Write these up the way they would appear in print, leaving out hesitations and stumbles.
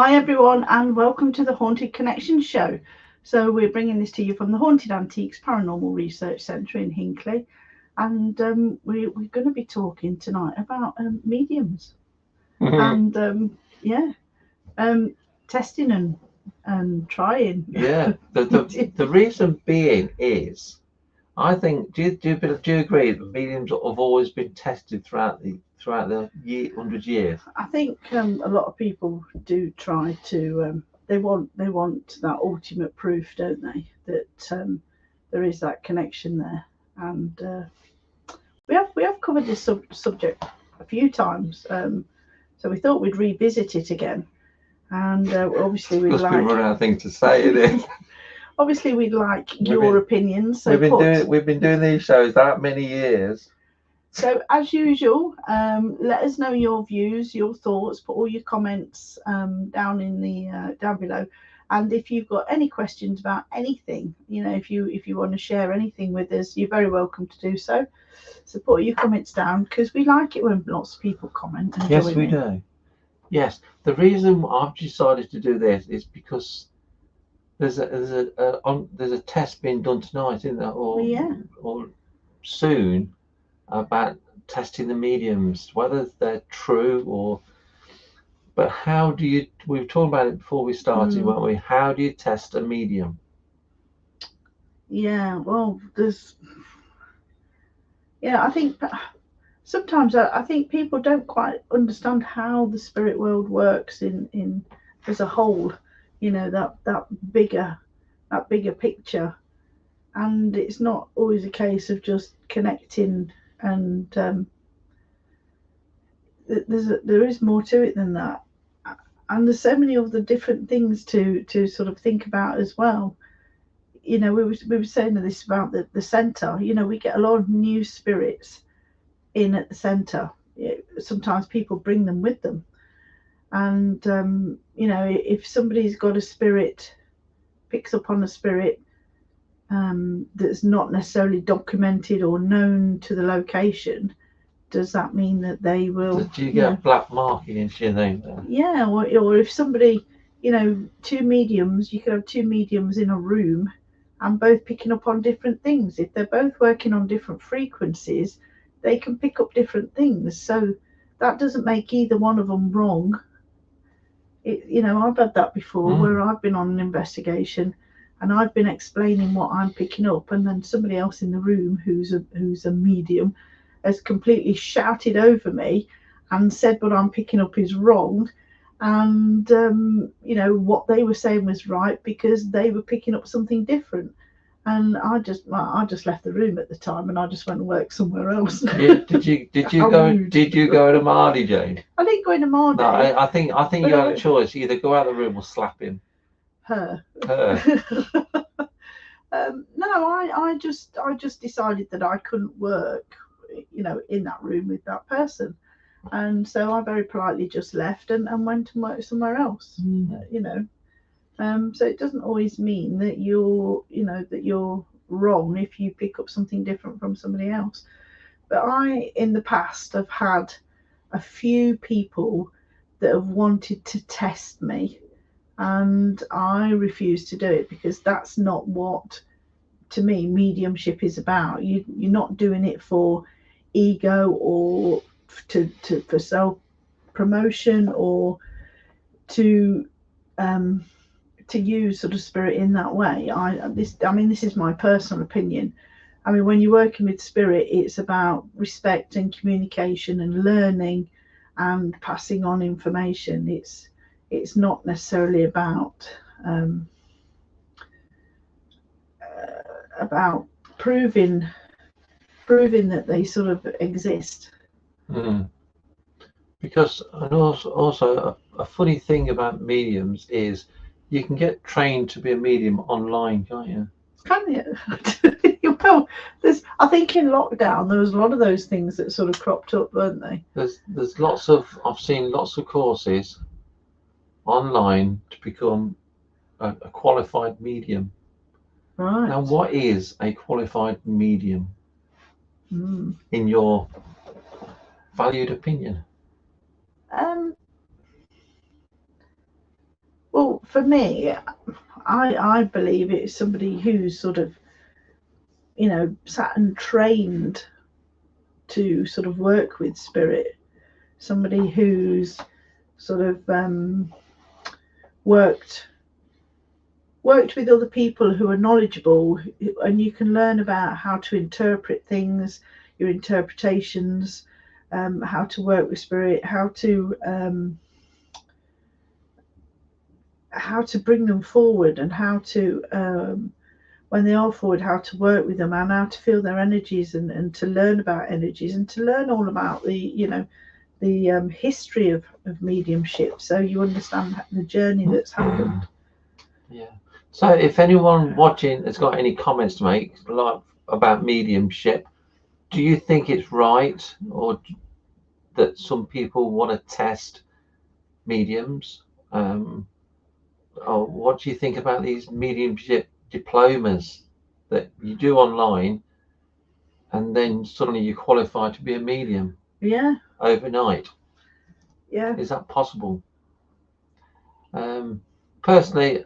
Hi everyone, and welcome to the Haunted Connection show. So we're bringing this to you from the Haunted Antiques Paranormal Research Centre in Hinckley, and we're going to be talking tonight about mediums Mhm. and yeah, um, testing and trying. Yeah, the reason being is, I think, do you agree that mediums have always been tested throughout the 100 years? I think a lot of people do try to. They want that ultimate proof, don't they? That there is that connection there, and we have covered this subject a few times. So we thought we'd revisit it again, and obviously we'd Because we like run out of things to say in it. obviously we'd like We've your been opinions. So we've been put doing we've been doing these shows that many years. so as usual, let us know your views, your thoughts. Put all your comments down in the down below. And if you've got any questions about anything, if you want to share anything with us, you're very welcome to do so. So put your comments down because we like it when lots of people comment and Yes, join we in. do. Yes, the reason I've decided to do this is because there's a test being done tonight, isn't there, Yeah. or soon, about testing the mediums, whether they're true or. But how do you? We were talking about it before we started, Mm, weren't we? How do you test a medium? yeah. Well, I think sometimes I think people don't quite understand how the spirit world works in as a whole. That bigger picture, and it's not always a case of just connecting. And there is more to it than that. And there's so many other different things to sort of think about as well. We were saying this about the center. We get a lot of new spirits in at the center. Sometimes people bring them with them, and if somebody's got a spirit, picks up on a spirit that's not necessarily documented or known to the location, does that mean that they will, Do you get black marking into your name there? yeah, or if somebody, two mediums, you could have two mediums in a room and both picking up on different things. If they're both working on different frequencies, they can pick up different things. So that doesn't make either one of them wrong. I've had that before where Mm. I've been on an investigation and I've been explaining what I'm picking up, and then somebody else in the room who's a medium has completely shouted over me and said what I'm picking up is wrong. And what they were saying was right because they were picking up something different. And I just left the room at the time, and I just went and worked somewhere else. Yeah, did you How go rude! did you go to Marley, Jane? I didn't go into No, Marday. I think But you had a choice: either go out of the room or slap him. her. Her. No, I just decided that I couldn't work, in that room with that person, and so I very politely just left and went and worked somewhere else. You know, so it doesn't always mean that you're wrong if you pick up something different from somebody else. But I, in the past, have had a few people that have wanted to test me, and I refuse to do it because that's not what, to me, mediumship is about. You're not doing it for ego or for self promotion or to um, to use sort of spirit in that way. This is my personal opinion. I mean, when you're working with spirit, it's about respect and communication and learning and passing on information. It's not necessarily um, about proving that they sort of exist. Mm. Because and also a funny thing about mediums is you can get trained to be a medium online, can't you? Can you? Well, I think in lockdown there was a lot of those things that sort of cropped up, weren't they? There's lots of I've seen lots of courses online to become a qualified medium. Now, Right. what is a qualified medium Mm. in your valued opinion? Um, Well, for me, I believe it's somebody who's sort of, sat and trained to sort of work with spirit. Somebody who's sort of worked with other people who are knowledgeable, and you can learn about how to interpret things, your interpretations, how to work with spirit, how to bring them forward, and how to when they are forward, how to work with them, and how to feel their energies, and to learn about energies, and to learn all about the history of mediumship, so you understand the journey that's happened. Yeah. So if anyone watching has got any comments to make, like about mediumship, do you think it's right, or that some people want to test mediums? Or what do you think about these mediumship diplomas that you do online, and then suddenly you qualify to be a medium? Yeah. Overnight. Yeah. Is that possible? Personally,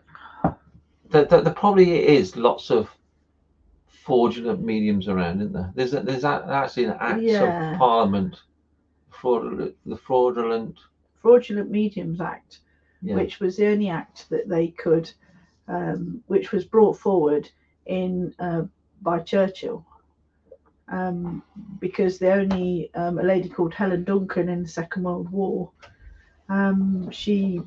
there probably is lots of fraudulent mediums around, isn't there? There's actually an act of Parliament, the Fraudulent Mediums Act, which was the only act that they could, which was brought forward in by Churchill, because the only a lady called Helen Duncan in the Second World War, she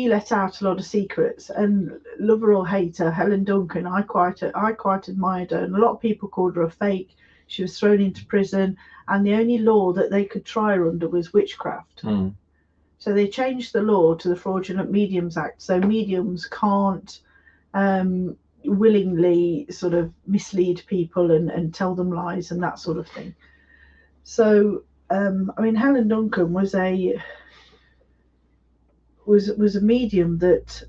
let out a lot of secrets, and love her or hate her, Helen Duncan, I quite admired her, and a lot of people called her a fake. She was thrown into prison, and the only law that they could try her under was witchcraft. So they changed the law to the Fraudulent Mediums Act, so mediums can't willingly sort of mislead people and tell them lies and that sort of thing. So Helen Duncan was a medium that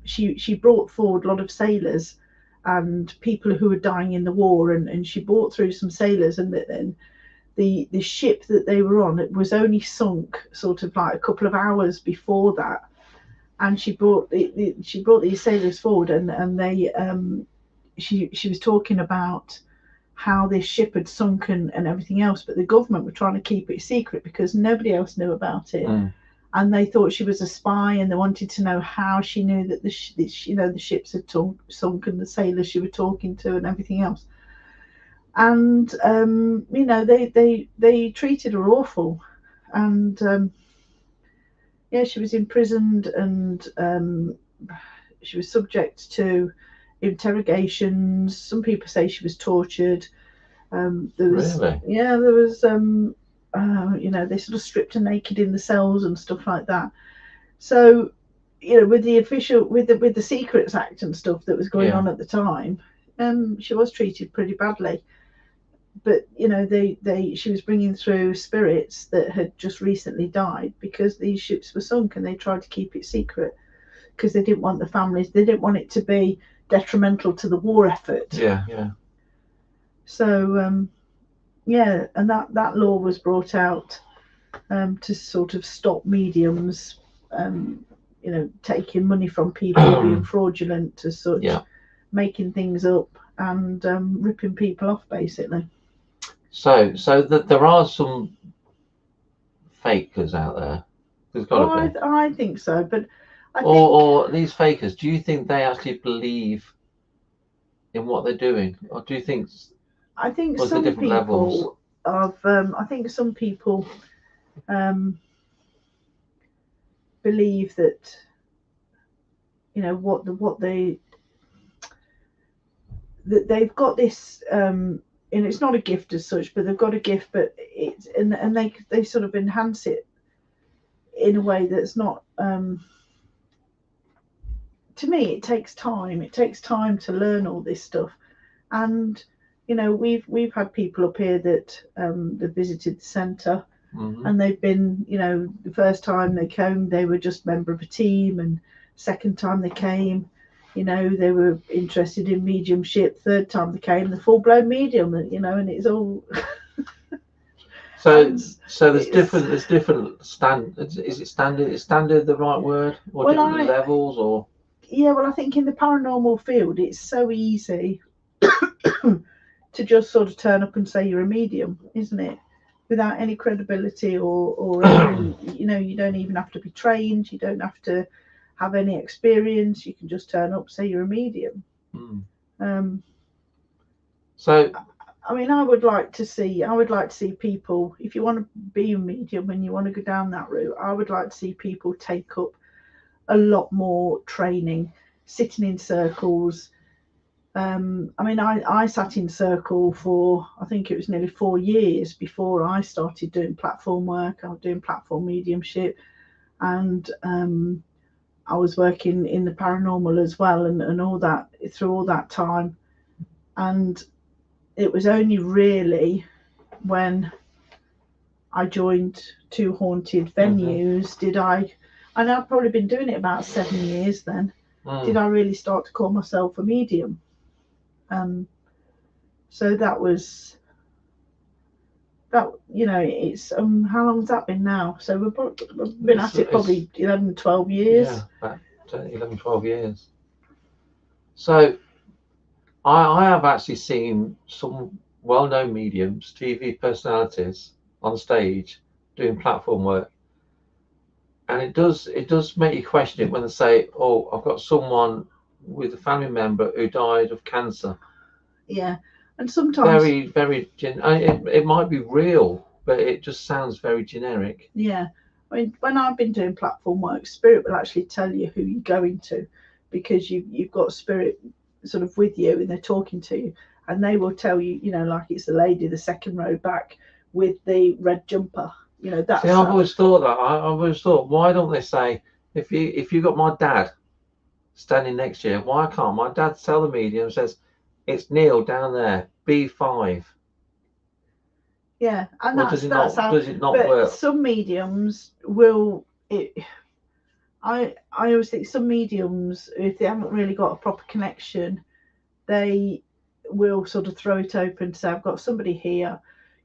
she brought forward a lot of sailors and people who were dying in the war, and she brought through some sailors, and then the ship that they were on, it was only sunk sort of like a couple of hours before that, and she brought these sailors forward, and they she was talking about how this ship had sunk and everything else, but the government were trying to keep it secret because nobody else knew about it. And they thought she was a spy, and they wanted to know how she knew that the ships had sunk, and the sailors she was talking to and everything else. And they treated her awful, and she was imprisoned, and she was subject to interrogations. Some people say she was tortured. Really? Yeah, there was they sort of stripped her naked in the cells and stuff like that. So, with the Secrets Act and stuff that was going on at the time, she was treated pretty badly. But she was bringing through spirits that had just recently died because these ships were sunk, and they tried to keep it secret because they didn't want the families. They didn't want it to be detrimental to the war effort. Yeah. So. And that law was brought out to sort of stop mediums, taking money from people, being fraudulent as such, making things up, and ripping people off, basically. So there are some fakers out there. There's got to be. I think so, but or these fakers, do you think they actually believe in what they're doing, or do you think? I think some people believe that that they've got this, and it's not a gift as such, but they've got a gift, but it's and they sort of enhance it in a way that's not. To me, it takes time. It takes time to learn all this stuff, and we've had people up here that have visited the centre, and they've been, the first time they came, they were just member of a team, and second time they came, they were interested in mediumship. Third time they came, the full-blown medium, and it's all. So And so there's it's, different standards. Is it standard? Is standard the right word? Or well, different levels or? yeah, well, I think in the paranormal field, it's so easy to just sort of turn up and say you're a medium, isn't it? Without any credibility or any, you don't even have to be trained. You don't have to have any experience. You can just turn up, say you're a medium. Mm. Um, So I mean, I would like to see people, if you want to be a medium and you want to go down that route, I would like to see people take up a lot more training, sitting in circles. I mean, I sat in circle for, I think it was nearly 4 years before I started doing platform work. I was doing platform mediumship, and I was working in the paranormal as well, and all that through all that time. And it was only really when I joined two haunted venues and I'd probably been doing it about 7 years then, did I really start to call myself a medium. So that was that. It's how long has that been now? So we've been at it probably 11, 12 years. Yeah, about 11, 12 years. So I have actually seen some well-known mediums, TV personalities on stage doing platform work, and it does make you question it when they say, "Oh, I've got someone with a family member who died of cancer." Yeah, and sometimes Very it might be real, but it just sounds very generic. yeah. I mean, when I've been doing platform work, spirit will actually tell you who you're going to, because you've got spirit sort of with you and they're talking to you, and they will tell you, like it's the lady the second row back with the red jumper. That's See, I've always thought that. I've always thought, why don't they say, if you got my dad standing next to you, why can't my dad tell the medium, says, it's Neil down there, B5? Yeah, and Or that's how. does it not But work? some mediums will. I always think some mediums, if they haven't really got a proper connection, they will sort of throw it open to say, I've got somebody here,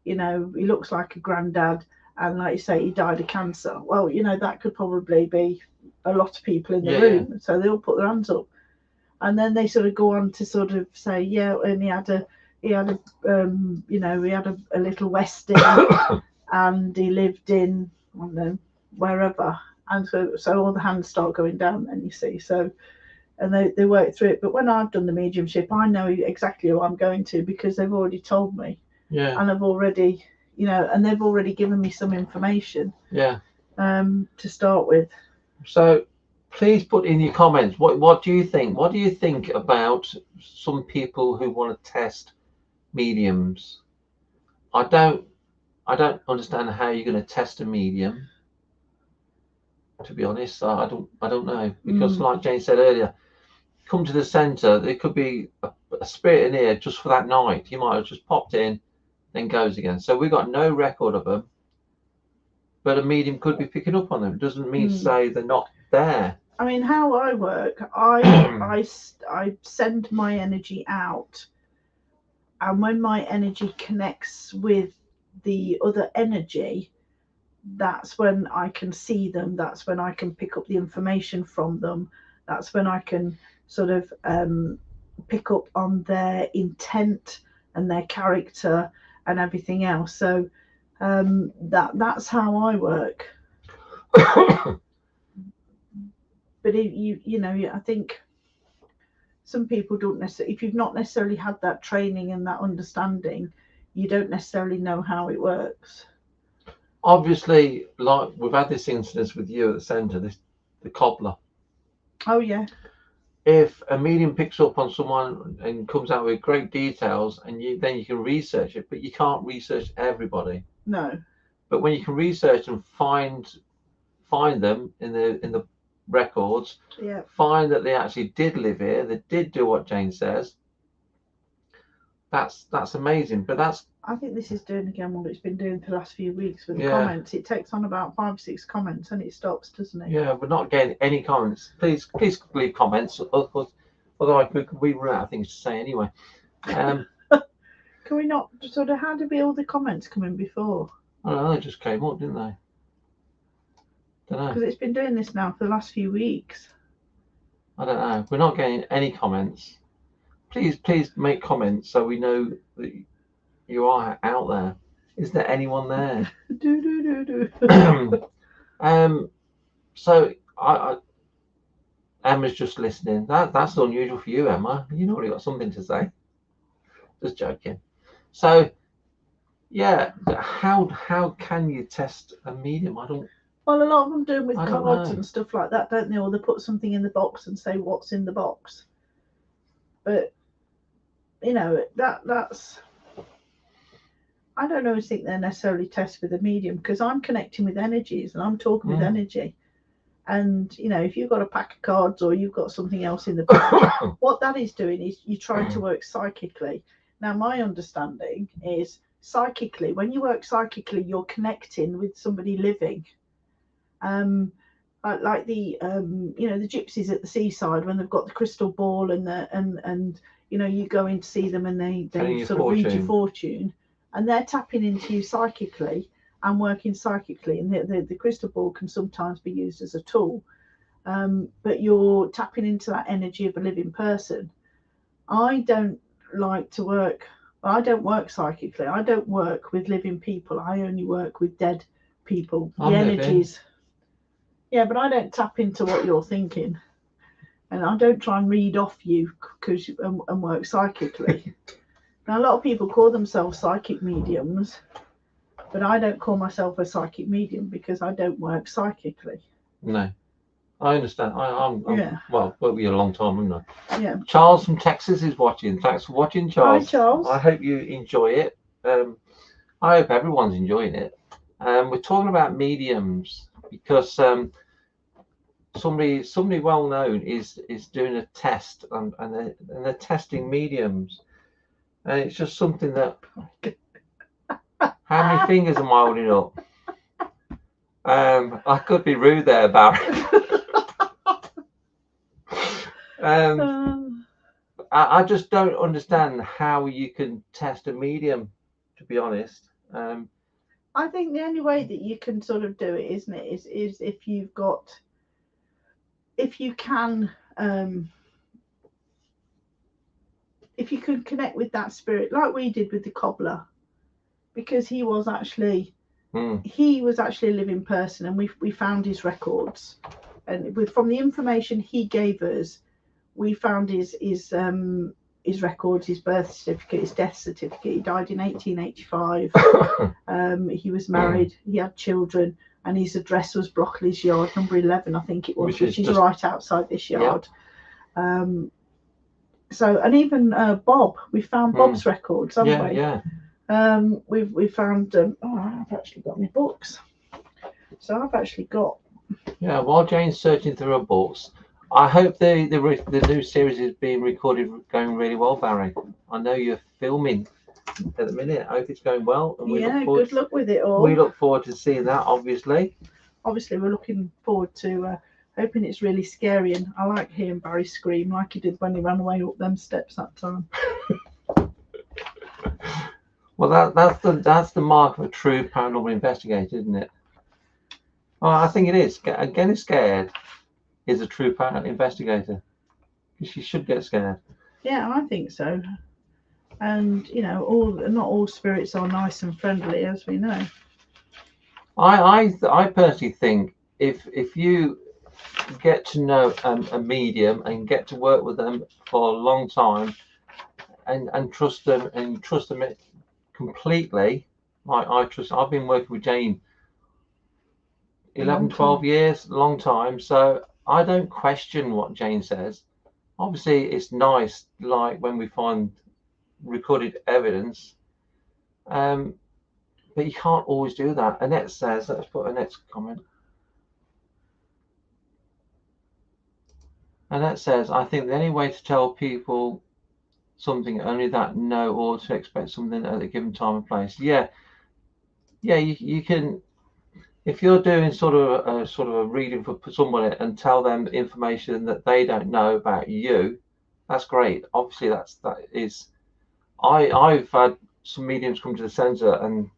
he looks like a granddad, and like you say, he died of cancer. Well, that could probably be a lot of people in the room, so they all put their hands up, and then they sort of go on to sort of say, yeah, and he had a little Westie, and he lived in, I don't know, wherever, and so all the hands start going down. Then you see, so. And they work through it. But when I've done the mediumship, I know exactly who I'm going to, because they've already told me. Yeah. And I've already, and they've already given me some information. Yeah. To start with. So please put in your comments, what do you think? What do you think about some people who want to test mediums? I don't understand how you're going to test a medium. To be honest, I don't know, because like Jane said earlier, come to the centre, there could be a spirit in here just for that night. You might have just popped in, then goes again. So we've got no record of them, but a medium could be picking up on them. It doesn't mean to say they're not there. I mean, how I work, I send my energy out, and when my energy connects with the other energy, that's when I can see them. That's when I can pick up the information from them. That's when I can sort of pick up on their intent and their character and everything else. So that's how I work. But I think some people don't necessarily, if you've not necessarily had that training and that understanding, you don't necessarily know how it works. Obviously, like we've had this instance with you at the centre, the cobbler. Oh yeah. If a medium picks up on someone and comes out with great details, and then you can research it, but you can't research everybody. No. But when you can research and find them in the records, find that they actually did live here, they did do what Jane says, that's amazing. But I think this is doing again what it's been doing for the last few weeks with the comments. It takes on about 5 or 6 comments and it stops, doesn't it? Yeah, we're not getting any comments. Please leave comments, otherwise we run out of things to say anyway. Can we not sort of, how did all the comments come in before? I don't know, they just came up, didn't they? Don't know. Because it's been doing this now for the last few weeks. I don't know. We're not getting any comments. Please make comments so we know that you are out there. Is there anyone there? So Emma's just listening. That's unusual for you, Emma. You normally got something to say. Just joking. So yeah, how can you test a medium? I don't. Well, a lot of them do with I don't cards know. and stuff like that, don't they? Or they put something in the box and say what's in the box. But you know, that's. I don't always think they're necessarily tests with a medium, because I'm connecting with energies and I'm talking with energy. And you know, if you've got a pack of cards or you've got something else in the box, what that is doing is you're trying to work psychically. Now, my understanding is psychically, when you work psychically, you're connecting with somebody living. Like the you know, the gypsies at the seaside, when they've got the crystal ball and you know, you go in to see them and they sort of read your fortune, and they're tapping into you psychically and working psychically, and the crystal ball can sometimes be used as a tool, but you're tapping into that energy of a living person. I don't like to work. I don't work psychically. I don't work with living people. I only work with dead people. The energies. Yeah, but I don't tap into what you're thinking, and I don't try and read off you because and work psychically. Now, a lot of people call themselves psychic mediums, but I don't call myself a psychic medium because I don't work psychically. No, I understand. I'm well, we'll be a long time, haven't I? Yeah. Charles from Texas is watching. Thanks for watching, Charles. Hi, Charles. I hope you enjoy it. I hope everyone's enjoying it. We're talking about mediums because somebody well known is doing a test and they're testing mediums, and it's just something that. How many fingers am I holding up? I could be rude there, Barry. I just don't understand how you can test a medium, to be honest. I think the only way that you can sort of do it, isn't it, is if you can connect with that spirit, like we did with the cobbler, because he was actually a living person, and we found his records, and from the information he gave us, we found his records, his birth certificate, his death certificate. He died in 1885. He was married, he had children, and his address was Broccoli's Yard, number 11, I think it was, which is just right outside this yard. So, and even Bob, we found Bob's records, haven't we? Yeah. We found. I've actually got my books. So I've actually got. Yeah. While Jane's searching through her books, I hope the new series is being recorded, going really well, Barry. I know you're filming at the minute. I hope it's going well. And we good luck with it all. We look forward to seeing that, obviously. Obviously, we're looking forward to hoping it's really scary. And I like hearing Barry scream like he did when he ran away up them steps that time. Well, that's the mark of a true paranormal investigator, isn't it? Well, I think it is. Getting scared is a true paranormal investigator. She should get scared. Yeah, I think so. And you know, not all spirits are nice and friendly, as we know. I personally think if you get to know a medium and get to work with them for a long time and trust them completely, I've been working with Jane 11, 12 years, long time, so I don't question what Jane says. Obviously, it's nice, like when we find recorded evidence, but you can't always do that. Annette says, let's put Annette's comment. Annette says, I think the only way to tell people something only that know, or to expect something at a given time and place. Yeah, you can. If you're doing sort of a reading for someone and tell them information that they don't know about you, that's great. Obviously, that is. I've had some mediums come to the centre and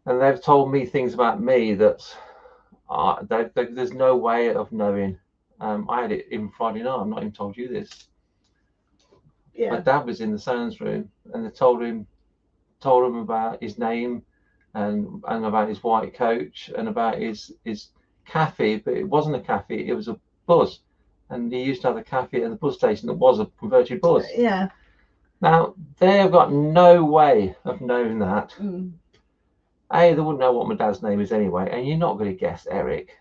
and they've told me things about me that there's no way of knowing. I had it even Friday night. I'm not even told you this. Yeah. My dad was in the sounds room, and they told him about his name, and about his white coach, and about his cafe, but it wasn't a cafe, it was a bus, and he used to have a cafe at the bus station that was a converted bus. Yeah. Now they have got no way of knowing that. They wouldn't know what my dad's name is anyway, and you're not going to guess Eric.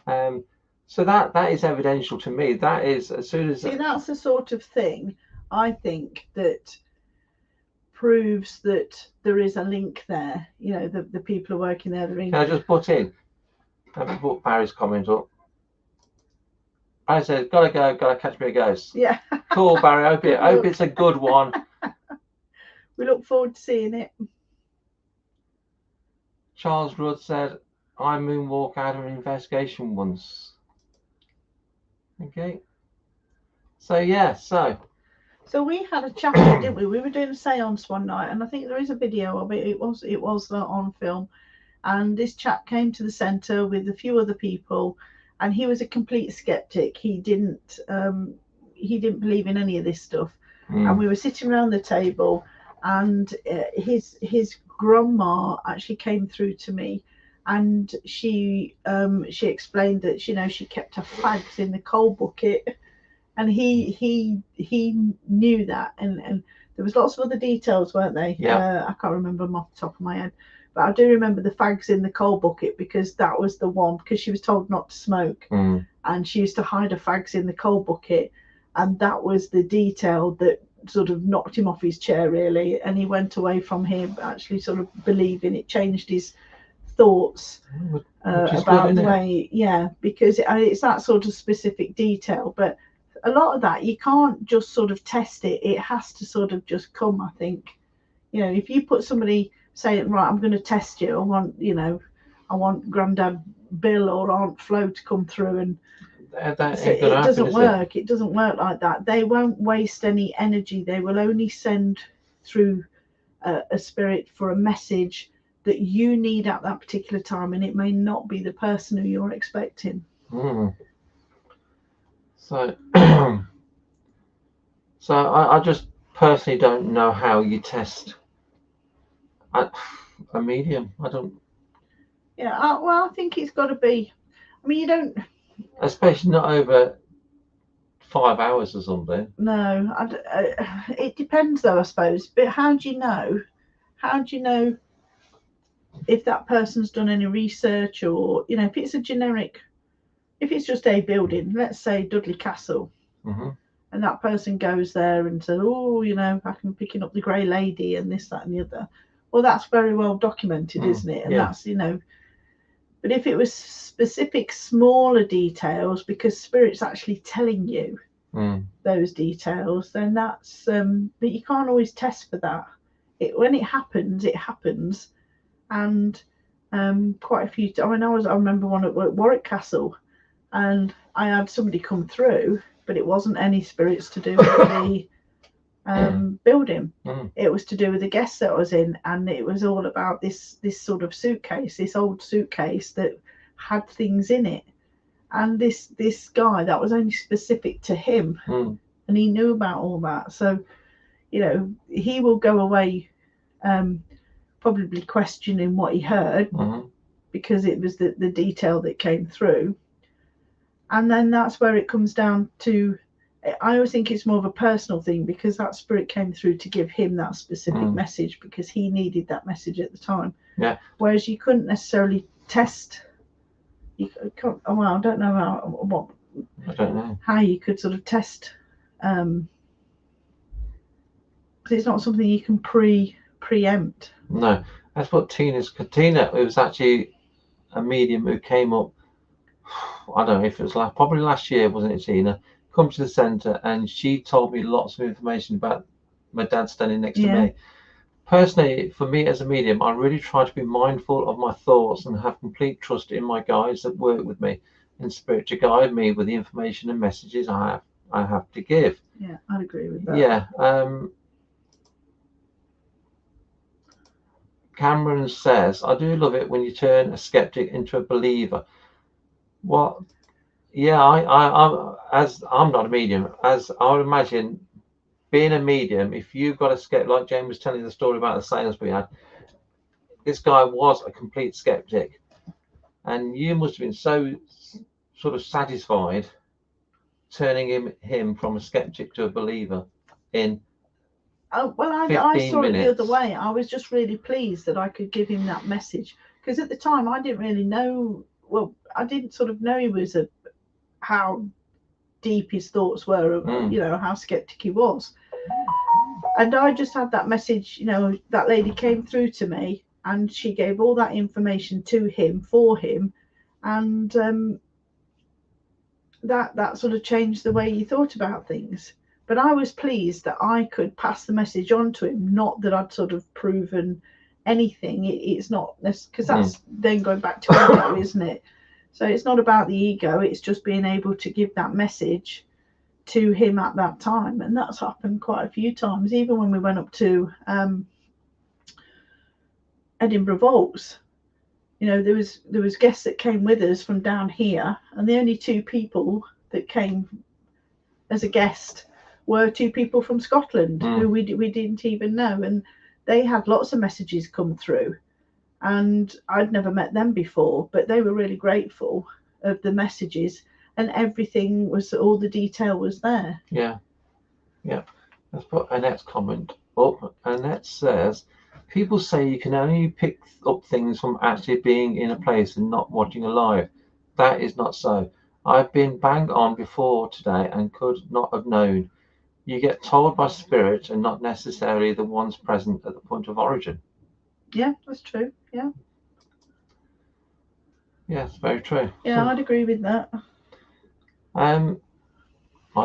So that is evidential to me. That is, as soon as that's the sort of thing I think that proves that there is a link there. You know, the people are working there. Can I just put in? Let me put Barry's comment up. Barry says, "Gotta go, gotta catch me a ghost." Yeah. Cool, Barry. I hope it's a good one. We look forward to seeing it. Charles Rudd said, "I moonwalk out of an investigation once." Okay. So yeah, so we had a chat, didn't we? We were doing a séance one night, and I think there is a video of it. It was on film, and this chap came to the centre with a few other people, and he was a complete skeptic. He didn't believe in any of this stuff. And we were sitting around the table, and his grandma actually came through to me, and she explained that she kept her fags in the coal bucket, and he knew that, and there was lots of other details, weren't they? Yeah. I can't remember them off the top of my head, but I do remember the fags in the coal bucket, because that was the one, because she was told not to smoke, and she used to hide her fags in the coal bucket, and that was the detail that sort of knocked him off his chair, really, and he went away from here actually sort of believing. It changed his thoughts about the way, because it's that sort of specific detail. But a lot of that, you can't just sort of test it. It has to sort of just come, I think. If you put somebody saying, right, I'm going to test you, I want Grandad Bill or Aunt Flo to come through, and it doesn't work. It doesn't work like that. They won't waste any energy. They will only send through a spirit for a message that you need at that particular time, and it may not be the person who you're expecting. So I just personally don't know how you test a medium. I don't. Yeah, well, I think it's got to be. I mean, you don't. Especially not over 5 hours or something. No, it depends, though, I suppose. But how do you know? How do you know if that person's done any research, or if it's a generic, if it's just a building, let's say Dudley Castle, and that person goes there and says, "Oh, I can picking up the Grey Lady and this, that, and the other." Well, that's very well documented, isn't it? And that's But if it was specific, smaller details, because Spirit's actually telling you those details, then that's. But you can't always test for that. When it happens, it happens, and quite a few. I remember one at Warwick Castle, and I had somebody come through, but it wasn't any spirits to do with the building. It was to do with the guest that I was in, and it was all about this sort of suitcase, this old suitcase that had things in it, and this guy, that was only specific to him, and he knew about all that. So he will go away probably questioning what he heard, because it was the detail that came through. And then that's where it comes down to, I always think it's more of a personal thing, because that spirit came through to give him that specific message, because he needed that message at the time. Yeah. Whereas you couldn't necessarily test. I don't know how you could sort of test. Because it's not something you can preempt. No, that's what Tina. It was actually a medium who came up. I don't know if it was probably last year, wasn't it, Tina? Come to the centre, and she told me lots of information about my dad standing next to me. Personally, for me as a medium, I really try to be mindful of my thoughts and have complete trust in my guides that work with me in spirit to guide me with the information and messages I have to give. Yeah, I'd agree with that. Yeah. Cameron says, I do love it when you turn a skeptic into a believer. What? Yeah, as I'm not a medium, as I would imagine being a medium, if you've got a skeptic, like James was telling the story about the seance we had, this guy was a complete skeptic, and you must have been so sort of satisfied turning him from a skeptic to a believer in Well, I 15 saw it the other minutes. way. I was just really pleased that I could give him that message, because at the time I didn't really know. Well, I didn't sort of know he was how deep his thoughts were, you know, how skeptic he was. And I just had that message, you know, that lady came through to me and she gave all that information to him for him, and that sort of changed the way he thought about things. But I was pleased that I could pass the message on to him, not that I'd sort of proven anything. It's not, because that's then going back to ego, isn't it? So it's not about the ego, it's just being able to give that message to him at that time. And that's happened quite a few times, even when we went up to Edinburgh Vaults. You know, there was guests that came with us from down here, and the only two people that came as a guest were two people from Scotland who we didn't even know, and they had lots of messages come through, and I'd never met them before, but they were really grateful of the messages, and everything was, all the detail was there. Yeah. Let's put Annette's comment up. Annette says, people say you can only pick up things from actually being in a place and not watching a live. That is not so. I've been bang on before today and could not have known. You get told by spirit and not necessarily the ones present at the point of origin. Yeah, that's true. Yeah. Yes, very true. Yeah, I'd agree with that. I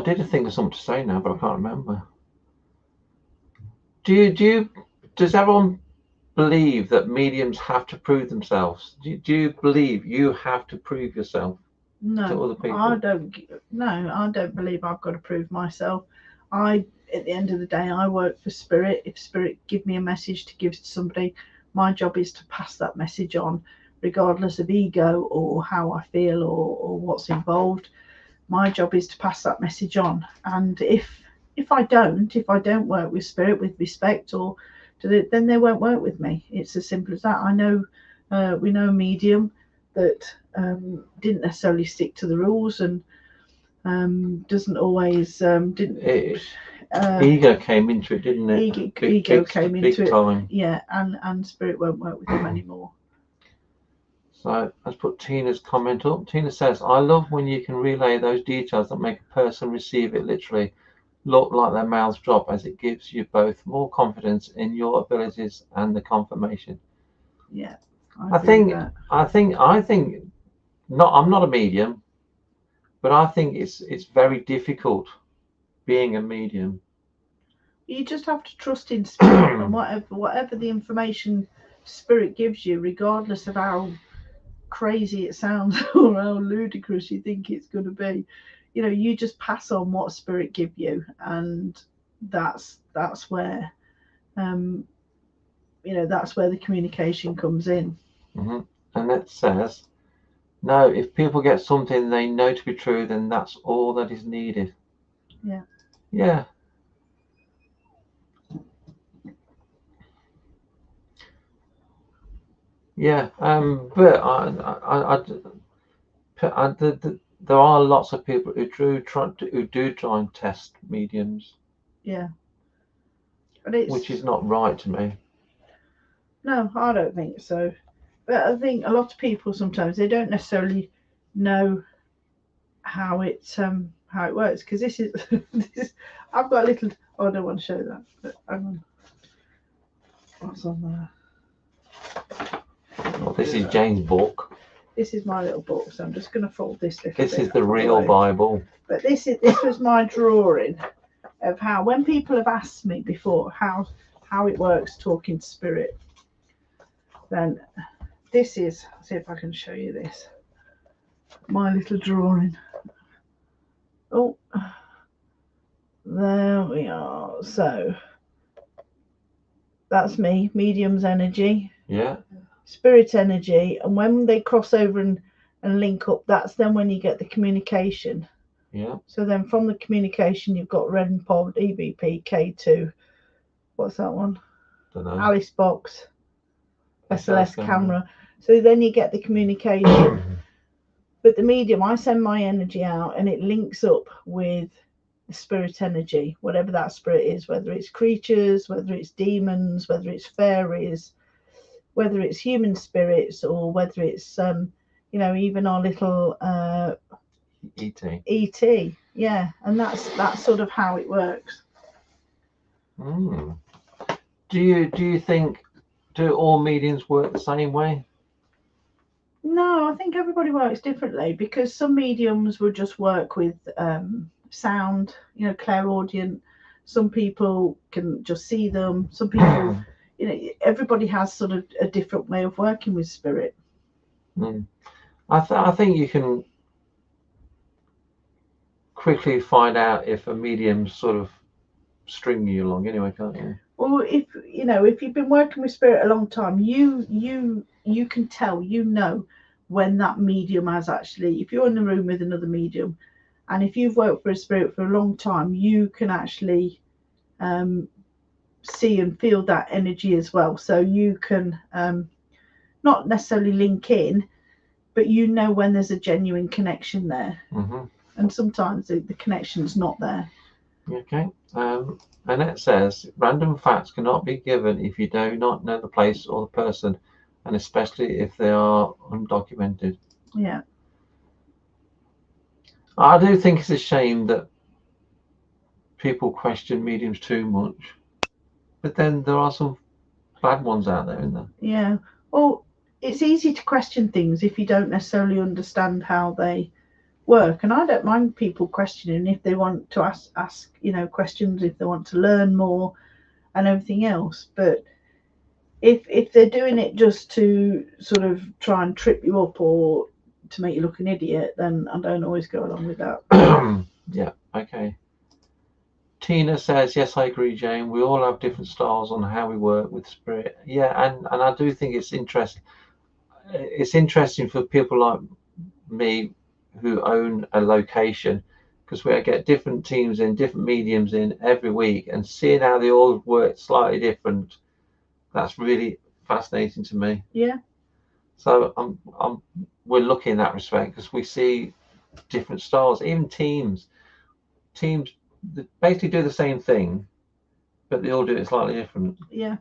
did think of something to say now, but I can't remember. Does everyone believe that mediums have to prove themselves? Do you believe you have to prove yourself to other people? I don't believe I've got to prove myself. At the end of the day, I work for spirit. If spirit give me a message to give to somebody, my job is to pass that message on, regardless of ego or how I feel or what's involved. My job is to pass that message on. And if I don't work with spirit with respect, or then they won't work with me. It's as simple as that. I know we know a medium that didn't necessarily stick to the rules, and doesn't always ego came into it, didn't it? Ego came into it. Time. Yeah, and spirit won't work with him anymore. So let's put Tina's comment up. Tina says, I love when you can relay those details that make a person receive it literally look like their mouths drop, as it gives you both more confidence in your abilities and the confirmation. Yeah. I think not, I'm not a medium, but I think it's very difficult being a medium. You just have to trust in spirit, and whatever the information spirit gives you, regardless of how crazy it sounds or how ludicrous you think it's going to be, you know, you just pass on what spirit give you, and that's where that's where the communication comes in. And that says, no, if people get something they know to be true, then that's all that is needed. Yeah. But there are lots of people who do try and test mediums. Yeah. Which is not right to me. No, I don't think so. But I think a lot of people sometimes they don't necessarily know how it works, because this is I've got a little. Oh, I don't want to show that. But what's on there? Well, this is Jane's book. This is my little book, so I'm just going to fold this little. This is the real Bible. But this was my drawing of how, when people have asked me before how it works talking to spirit, then this is, see if I can show you this, my little drawing. Oh, there we are. So that's me, medium's energy. Yeah. spirit energy, and when they cross over and link up, that's then when you get the communication. Yeah. So then from the communication, you've got REM pod, EVP, K2. What's that one? Don't know. Alice box, SLS camera. camera. So then you get the communication. But the medium, I send my energy out and it links up with the spirit energy, whatever that spirit is, whether it's creatures, whether it's demons, whether it's fairies, whether it's human spirits, or whether it's even our little ET. ET. Yeah, and that's sort of how it works. Mm. Do you think, do all mediums work the same way? No, I think everybody works differently, because some mediums will just work with sound, clairaudient. Some people can just see them. Some people, everybody has sort of a different way of working with spirit. Mm. I think you can quickly find out if a medium's sort of stringing you along anyway, can't you? Well, if you've been working with spirit a long time, you can tell, when that medium has actually, if you're in the room with another medium, and if you've worked for a spirit for a long time, you can actually see and feel that energy as well. So you can not necessarily link in, but when there's a genuine connection there. Mm-hmm. And sometimes the connection's not there. Okay. Annette says, random facts cannot be given if you do not know the place or the person, and especially if they are undocumented. Yeah. I do think it's a shame that people question mediums too much, but then there are some bad ones out there, isn't there? Yeah. Well, it's easy to question things if you don't necessarily understand how they work, and I don't mind people questioning if they want to ask questions, if they want to learn more and everything else. But if they're doing it just to sort of try and trip you up or to make you look an idiot, then I don't always go along with that. Yeah. Okay. Tina says, yes, I agree, Jane. We all have different styles on how we work with spirit. Yeah, and I do think it's interesting. It's interesting for people like me who own a location, because we get different teams in, different mediums in every week, and seeing how they all work slightly different. That's really fascinating to me. Yeah. So we're lucky in that respect, because we see different styles, even teams that basically do the same thing, but they all do it slightly different. Yeah.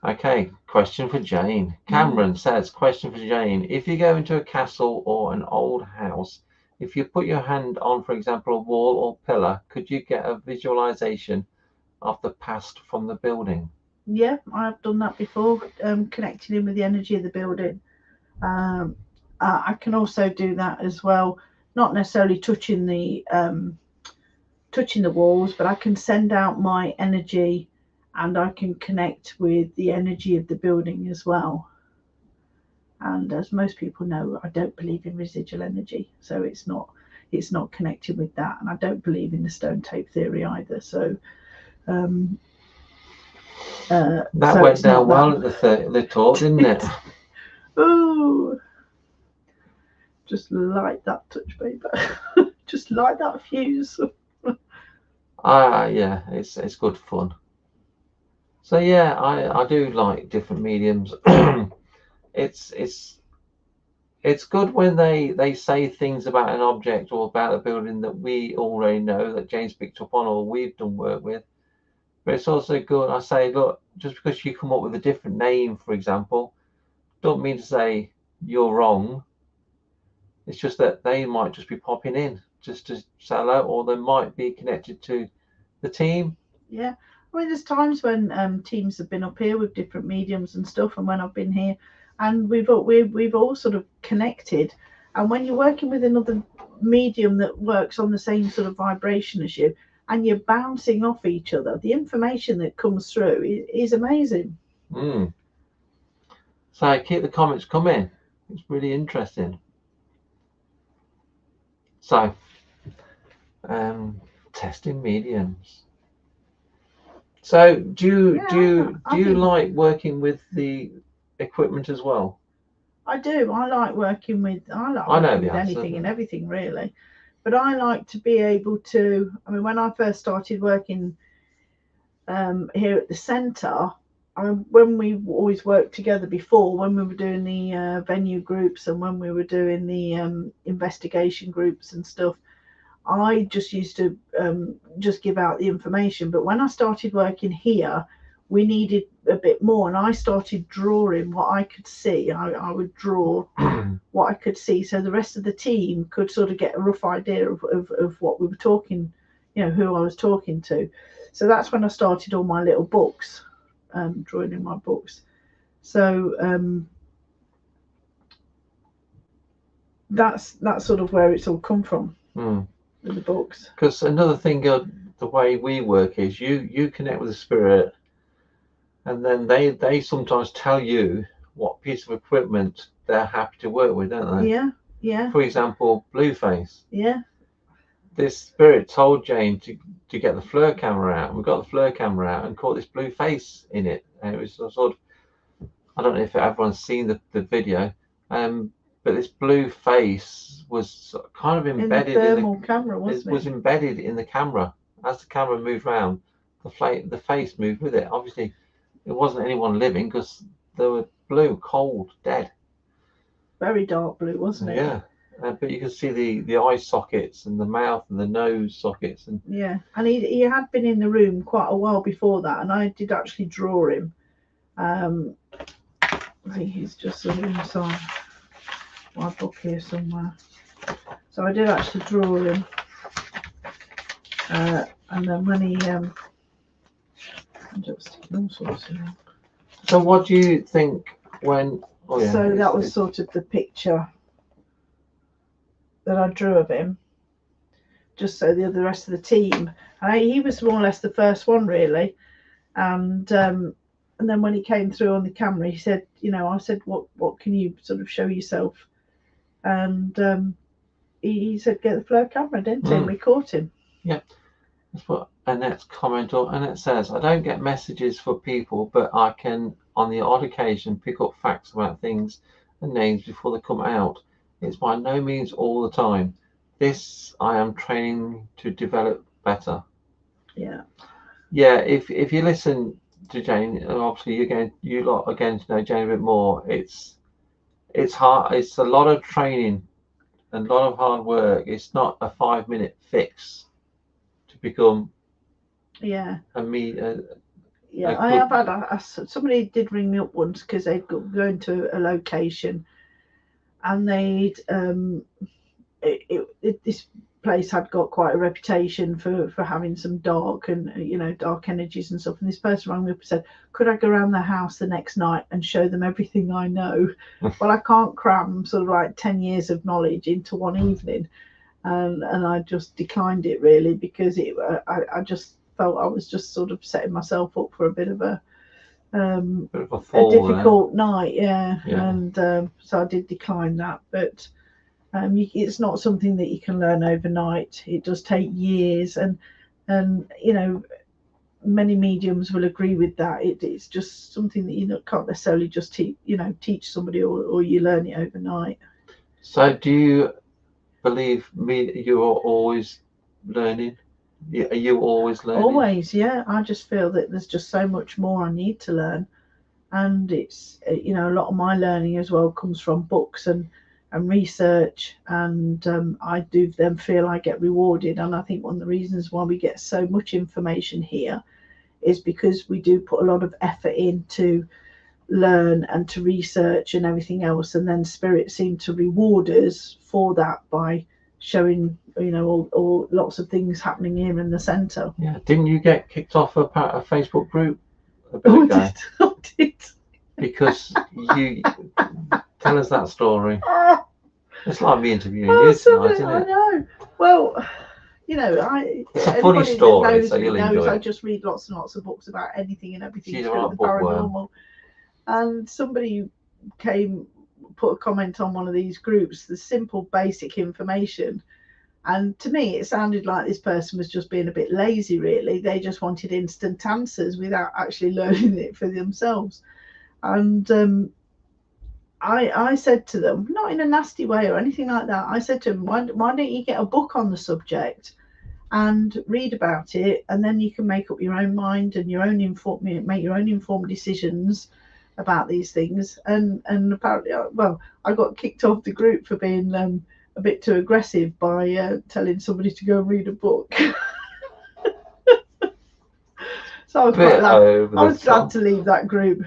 Okay, question for Jane. Cameron says, question for Jane. If you go into a castle or an old house, if you put your hand on, for example, a wall or pillar, could you get a visualization of the past from the building? Yeah, I've done that before, connecting in with the energy of the building. I can also do that as well, not necessarily touching the walls, but I can send out my energy and I can connect with the energy of the building as well. And as most people know, I don't believe in residual energy, so it's not connected with that, and I don't believe in the stone tape theory either. So that went down well at the talk, didn't it? Oh, just light that touch paper. Just light that fuse. Yeah, it's good fun. So yeah, I do like different mediums. it's good when they say things about an object or about a building that we already know, that James picked up on or we've done work with. But it's also good, I say, look, just because you come up with a different name, for example, don't mean to say you're wrong. It's just that they might just be popping in just to say hello, or they might be connected to the team. Yeah. I mean, there's times when teams have been up here with different mediums and stuff, and when I've been here, and we've all sort of connected. And when you're working with another medium that works on the same sort of vibration as you, and you're bouncing off each other, the information that comes through is amazing. Mm. So keep the comments coming. It's really interesting. So, testing mediums. So do Yeah, you I think like working with the equipment as well? I do. I like working with. I like I know working the with answer. anything and everything really, but I like to be able to. I mean, when I first started working here at the centre, when we always worked together before, when we were doing the venue groups and when we were doing the investigation groups and stuff, I just used to just give out the information. But when I started working here, we needed a bit more, and I started drawing what I could see. I would draw what I could see, so the rest of the team could sort of get a rough idea of what we were talking, who I was talking to. So that's when I started all my little books, drawing in my books. So that's sort of where it's all come from with the books. Because another thing, the way we work is you connect with the spirit, and then they sometimes tell you what piece of equipment they're happy to work with, don't they? Yeah, yeah, For example, Blueface. yeah. This spirit told Jane to get the FLIR camera out. We got the FLIR camera out and caught this blue face in it. And it was sort of, I don't know if everyone's seen the video, but this blue face was kind of In the embedded thermal camera, it wasn't was it? embedded in the camera. As the camera moved around, the face moved with it. Obviously, it wasn't anyone living because they were blue, cold, dead. Very dark blue, wasn't it? Yeah. But you can see the eye sockets and the mouth and the nose sockets and Yeah, and he had been in the room quite a while before that, and I did actually draw him. I think he's just sort of inside my book here somewhere. So I did actually draw him, and then when he ended up sticking all sorts in. So what do you think when? Oh yeah. So that was sort of the picture that I drew of him, just so the rest of the team. He was more or less the first one really, and then when he came through on the camera, he said, I said, what can you sort of show yourself? And he said, get the FLIR camera, didn't he? And we caught him. Yeah. That's what Annette's comment on. Annette says, I don't get messages for people, but I can, on the odd occasion, pick up facts about things and names before they come out. It's by no means all the time. This I am training to develop better. Yeah. Yeah, if you listen to Jane, obviously you lot are getting to know Jane a bit more. It's hard. It's a lot of training and a lot of hard work. It's not a 5-minute fix to become Yeah. a me. Yeah, I have had somebody did ring me up once because they'd going to a location, and they'd this place had got quite a reputation for having some dark and dark energies and stuff. And this person rang me up and said, could I go around their house the next night and show them everything I know? Well, I can't cram sort of like 10 years of knowledge into one evening, and I just declined it really because I just felt I was just sort of setting myself up for a bit of a difficult night. Yeah. And so I did decline that, but it's not something that you can learn overnight. It does take years, and many mediums will agree with that. It's just something that you can't necessarily just teach somebody, or you learn it overnight. So do you believe me? You're always learning. Are you always learning? Always, yeah. I just feel that there's just so much more I need to learn, and it's a lot of my learning as well comes from books and research, and I do then feel I get rewarded. And I think one of the reasons why we get so much information here is because we do put a lot of effort in to learn and to research and everything else, and then spirit seem to reward us for that by showing all lots of things happening here in the centre. Yeah, didn't you get kicked off a Facebook group a bit ago? I did. Because you tell us that story. It's like me interviewing you tonight, isn't it? I know. Well, it's a funny story, so you'll enjoy it. I just read lots and lots of books about anything and everything She's to a do right with the paranormal. And somebody put a comment on one of these groups, the simple basic information, And to me, it sounded like this person was just being a bit lazy, really. They just wanted instant answers without actually learning it for themselves. And I said to them, not in a nasty way or anything like that, I said to them, why don't you get a book on the subject and read about it, and then you can make up your own mind and make your own informed decisions about these things. And apparently, well, I got kicked off the group for being a bit too aggressive by telling somebody to go and read a book. So I was quite glad to leave that group.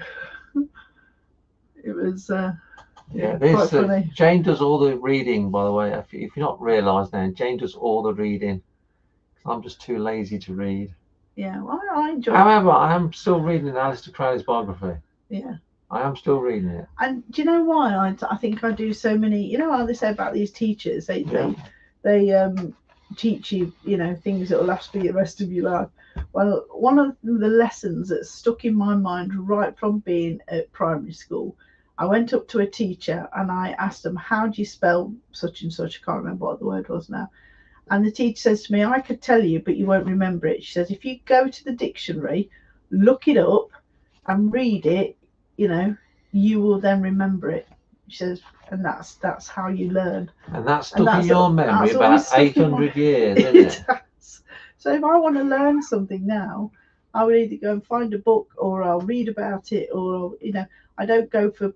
It was quite funny. Jane does all the reading, by the way. If you're not realised now, Jane does all the reading. I'm just too lazy to read. Yeah, well, I enjoy it. However, I am still reading Aleister Crowley's biography. Yeah. I am still reading it. And do you know why I think I do so many? You know how they say about these teachers? They teach you, things that will last for the rest of your life. Well, one of the lessons that stuck in my mind right from being at primary school, I went up to a teacher and I asked them, how do you spell such and such? I can't remember what the word was now. And the teacher says to me, I could tell you, but you won't remember it. She says, if you go to the dictionary, look it up and read it, you will then remember it. She says, and that's how you learn. And that's stuck in your memory about 800 years, isn't it? So if I want to learn something now, I will either go and find a book, or I'll read about it, or I don't go to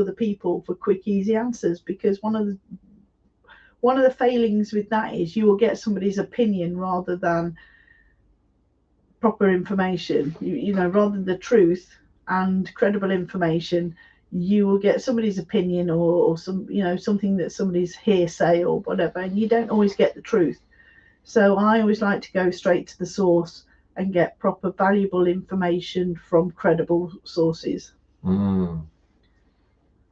other people for quick, easy answers, because one of the failings with that is you will get somebody's opinion rather than proper information. Rather than the truth and credible information, you will get somebody's opinion or some something that somebody's hearsay or whatever, and you don't always get the truth. So I always like to go straight to the source and get proper, valuable information from credible sources. Yeah,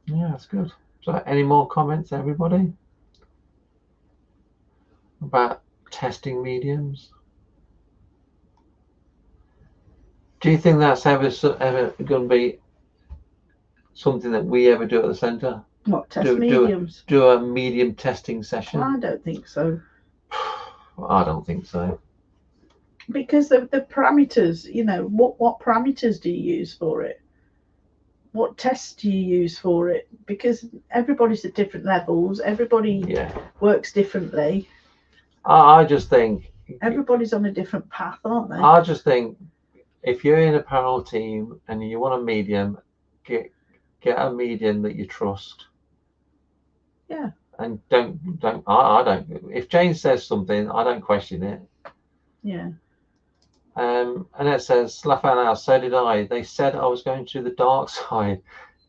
that's good. So, any more comments, everybody, about testing mediums? Do you think that's ever going to be something that we ever do at the centre? What, test mediums? Do a medium testing session? I don't think so. I don't think so. Because the parameters, what parameters do you use for it? What tests do you use for it? Because everybody's at different levels. Everybody works differently. I just think everybody's on a different path, aren't they? I just think if you're in a paranormal team and you want a medium, get a medium that you trust. Yeah. And I don't. If Jane says something, I don't question it. Yeah. And it says, Slafan, so did I. They said I was going to the dark side.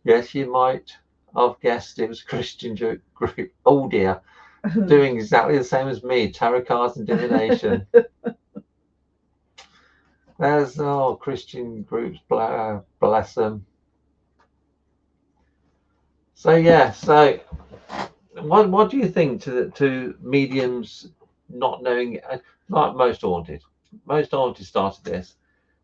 Yes, you might have guessed it was a Christian group. Oh dear. Doing exactly the same as me. Tarot cards and divination. There's Christian groups, bless them. So what do you think to mediums not knowing, like most haunted started this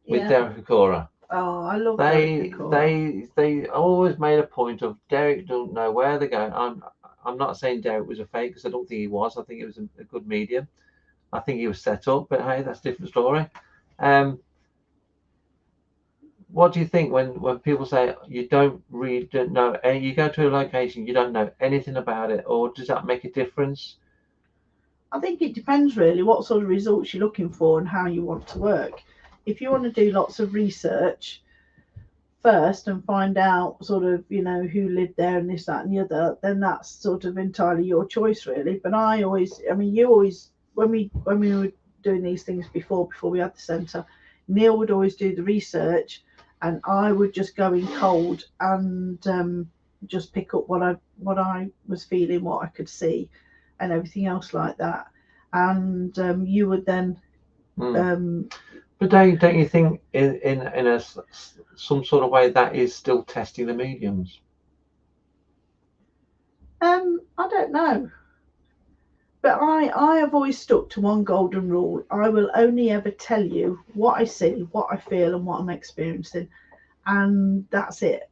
with Derek Akora. Oh, I love Derek Akora. They always made a point of Derek don't know where they're going. I'm not saying Derek was a fake, because I don't think he was. I think he was a good medium. I think he was set up, but hey, that's a different story. What do you think when people say you don't know, you go to a location, you don't know anything about it, or does that make a difference? I think it depends really what sort of results you're looking for and how you want to work. If you want to do lots of research first and find out sort of, who lived there and this, that and the other, then that's sort of entirely your choice really. But when we were doing these things before we had the centre, Neil would always do the research and I would just go in cold and just pick up what I was feeling, what I could see and everything else like that. And you would then but don't you think in some sort of way that is still testing the mediums? I don't know. But I have always stuck to one golden rule. I will only ever tell you what I see, what I feel, and what I'm experiencing. And that's it.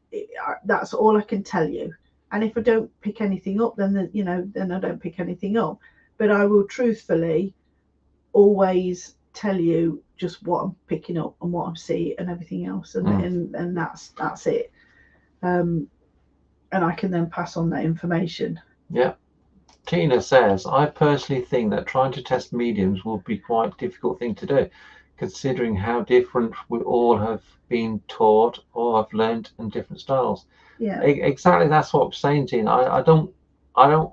That's all I can tell you. And if I don't pick anything up, then I don't pick anything up. but I will truthfully always tell you just what I'm picking up and what I see and everything else, and that's it. And I can then pass on that information. Yeah. Tina says, I personally think that trying to test mediums will be quite a difficult thing to do, considering how different we all have been taught or have learned in different styles. Yeah. Exactly, that's what I'm saying, Tina. I don't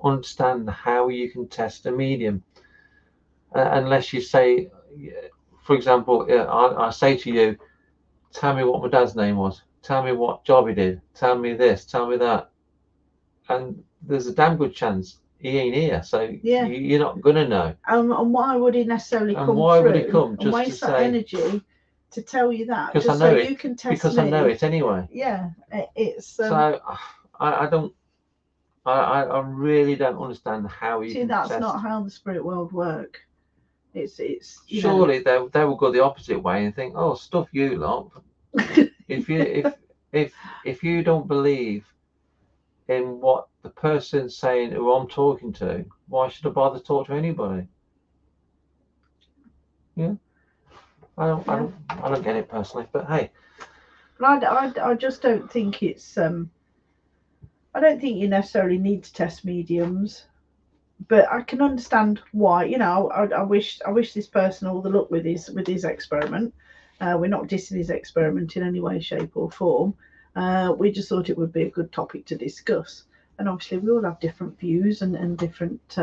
understand how you can test a medium unless you say, for example, I say to you, tell me what my dad's name was, tell me what job he did, tell me this, tell me that, and there's a damn good chance he ain't here, so Yeah. you're not gonna know. And why would he necessarily And come why through would he come and just waste to that say, energy to tell you that because just I know so it, you can test because me? I know it anyway. Yeah, it's so I don't. I really don't understand how you see, can that's test. not how the spirit world work. It's surely they will go the opposite way and think, oh, stuff you lot. if you don't believe in what the person's saying who I'm talking to, why should I bother to talk to anybody? Yeah, I don't get it personally, but hey. But I just don't think it's I don't think you necessarily need to test mediums, but I can understand why. I wish this person all the luck with his experiment. We're not dissing his experiment in any way, shape, or form. We just thought it would be a good topic to discuss. And obviously, we all have different views and different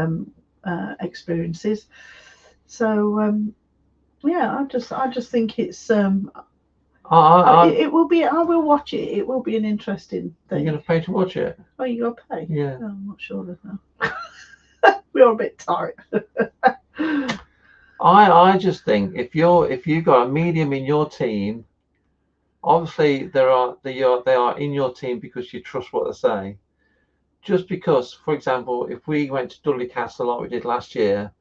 experiences. So yeah, I just think it's it will be. I will watch it. It will be an interesting thing. You're gonna pay to watch it? Oh, you gotta pay? Yeah. Oh, I'm not sure of that. We're a bit tight. I just think if you've got a medium in your team, obviously they are in your team because you trust what they say. Just because, for example, if we went to Dudley Castle like we did last year,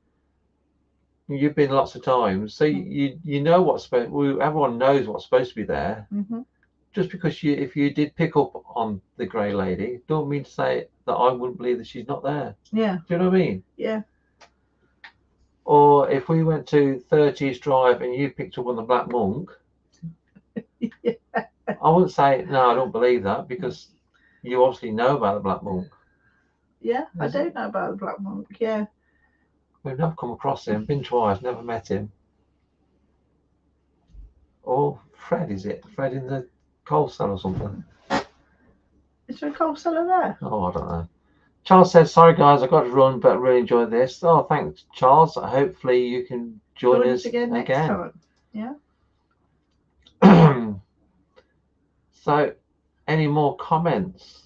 you've been lots of times, so you know what's supposed. Everyone knows what's supposed to be there. Mm-hmm. Just because if you did pick up on the Grey Lady, don't mean to say that I wouldn't believe that she's not there. Yeah. Do you know what I mean? Yeah. Or if we went to 30s Drive and you picked up on the Black Monk, Yeah. I wouldn't say no, I don't believe that, because you obviously know about the Black Monk. Yeah, I don't know about the Black Monk. Yeah. We've never come across him, been twice, never met him. Or Fred, is it? Fred in the coal cellar or something? Is there a coal cellar there? Oh, I don't know. Charles says, sorry guys, I've got to run, but really enjoyed this. Oh, thanks, Charles. Hopefully you can join us again next time. Yeah. So, any more comments?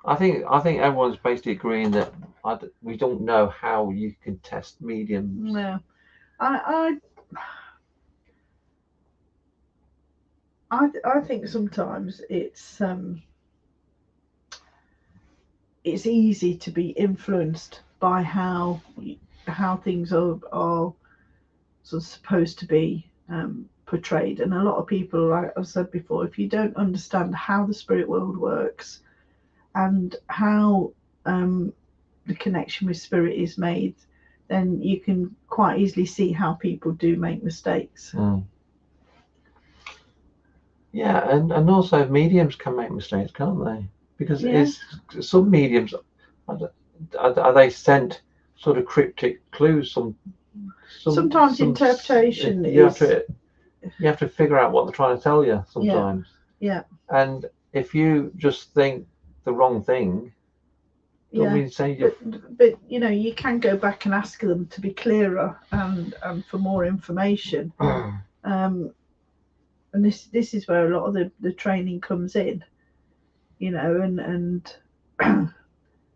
I think everyone's basically agreeing that we don't know how you can test mediums. No, I think sometimes it's easy to be influenced by how things are sort of supposed to be portrayed, and a lot of people, like I've said before, if you don't understand how the spirit world works and how the connection with spirit is made, then you can quite easily see how people do make mistakes. Yeah, and also mediums can make mistakes, can't they? Because some mediums are they sent sort of cryptic clues. Sometimes interpretation you have to figure out what they're trying to tell you sometimes. Yeah. And if you just think the wrong thing, don't mean to say but you can go back and ask them to be clearer and for more information. And this is where a lot of the training comes in, and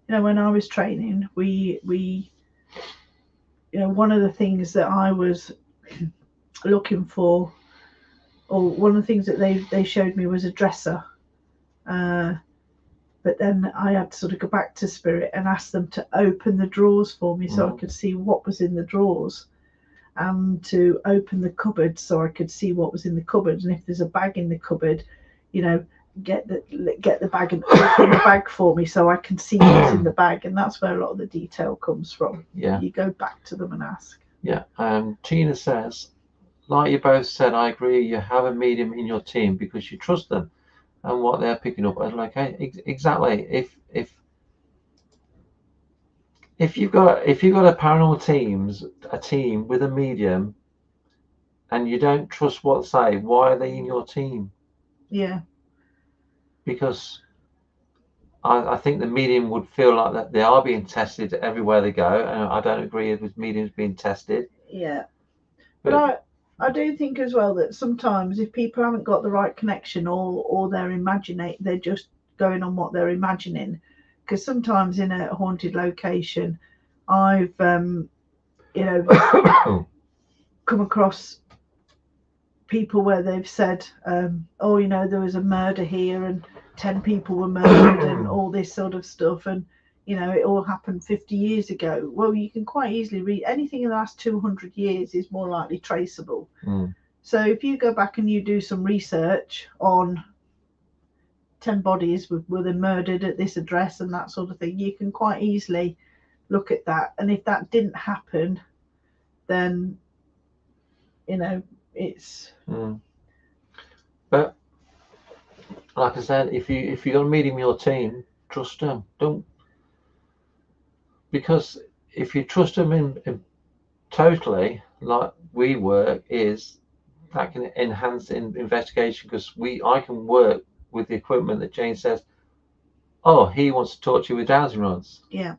when I was training, we one of the things that I was looking for, or one of the things that they showed me, was a dresser, but then I had to sort of go back to spirit and ask them to open the drawers for me so I could see what was in the drawers, and to open the cupboard so I could see what was in the cupboard, and if there's a bag in the cupboard, get the bag and open the bag for me so I can see what's in the bag, and that's where a lot of the detail comes from. Yeah. You go back to them and ask. Yeah. Tina says, like you both said, I agree. You have a medium in your team because you trust them and what they're picking up. And like, hey, exactly. If you've got a paranormal team with a medium, and you don't trust what they say, why are they in your team? Yeah. Because I think the medium would feel like that they are being tested everywhere they go, and I don't agree with mediums being tested. Yeah. But I do think as well that sometimes if people haven't got the right connection, or they're just going on what they're imagining, because sometimes in a haunted location, I've come across people where they've said, oh, there was a murder here and 10 people were murdered and all this sort of stuff, and it all happened 50 years ago. Well, you can quite easily read anything in the last 200 years is more likely traceable. So if you go back and you do some research on 10 bodies were they murdered at this address and that sort of thing, you can quite easily look at that, and if that didn't happen, then it's But like I said, if you got a medium in your team, trust them. Don't, because if you trust them in totally, like we work, is that can enhance investigation, because I can work with the equipment that Jane says, oh, he wants to talk to you with dowsing rods. Yeah.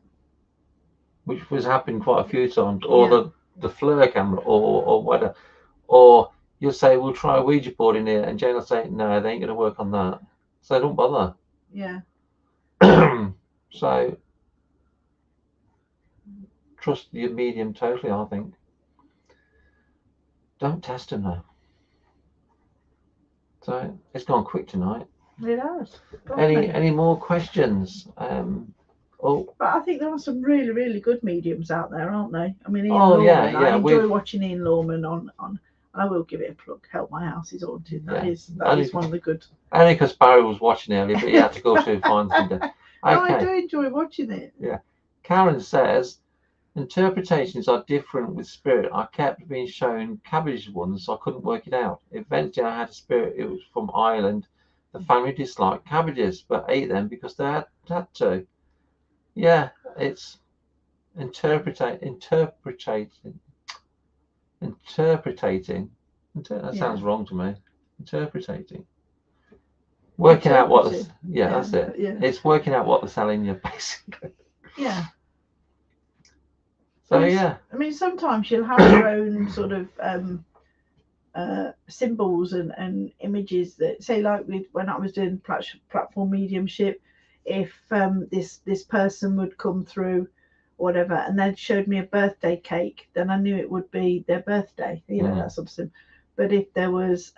Which was happening quite a few times, or the FLIR camera, or whatever, or you'll say, we'll try a Ouija board in here, and Jane will say, no, they ain't going to work on that, so don't bother. Yeah. So trust your medium totally, I think. Don't test them though. So it's gone quick tonight. It has. Any more questions? But I think there are some really, really good mediums out there, aren't they? I mean, Ian Oh, Lawman. yeah, I enjoy watching Ian Lawman on. I will give it a plug. Help My House is Haunted. That is one of the good. Only because Barry was watching earlier, but he had to go to find something. Okay. No, I do enjoy watching it. Yeah. Karen says, interpretations are different with spirit. I kept being shown cabbage ones, so I couldn't work it out. Eventually, I had a spirit. It was from Ireland. The family disliked cabbages, but ate them because they had to. Yeah, it's interpretating. That sounds wrong to me. Interpretating. Working out what that's it. Yeah. It's working out what they're selling you, basically. Yeah. So I mean, sometimes you'll have your own sort of symbols and images that, say, like when I was doing platform mediumship, if this person would come through, whatever, and they showed me a birthday cake, then I knew it would be their birthday. That sort of thing. But if there was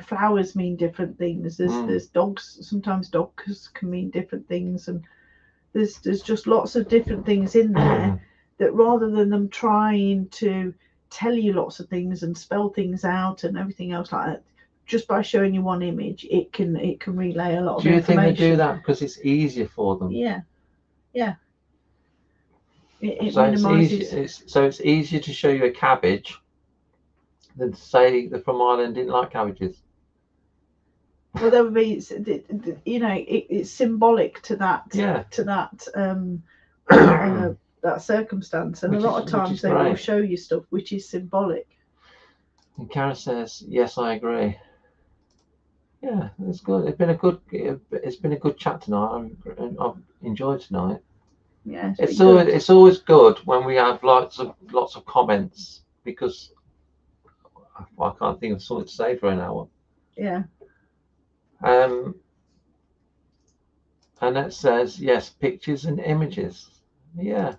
flowers mean different things. There's dogs. Sometimes dogs can mean different things, and there's just lots of different things in there that, rather than them trying to tell you lots of things and spell things out and everything else like that, just by showing you one image, it can relay a lot of information. Do you think they do that because it's easier for them? Yeah. It so minimises. It's easier to show you a cabbage than to say they're from Ireland didn't like cabbages. Well, there would be, it's symbolic to that. To that that circumstance, and a lot of times they will show you stuff which is symbolic. And Karen says, "Yes, I agree." Yeah, it's good. It's been a good chat tonight. I've enjoyed tonight. Yeah, it's always good when we have lots of comments, because I can't think of something to say for an hour. Yeah. And it says, yes, pictures and images. Yeah.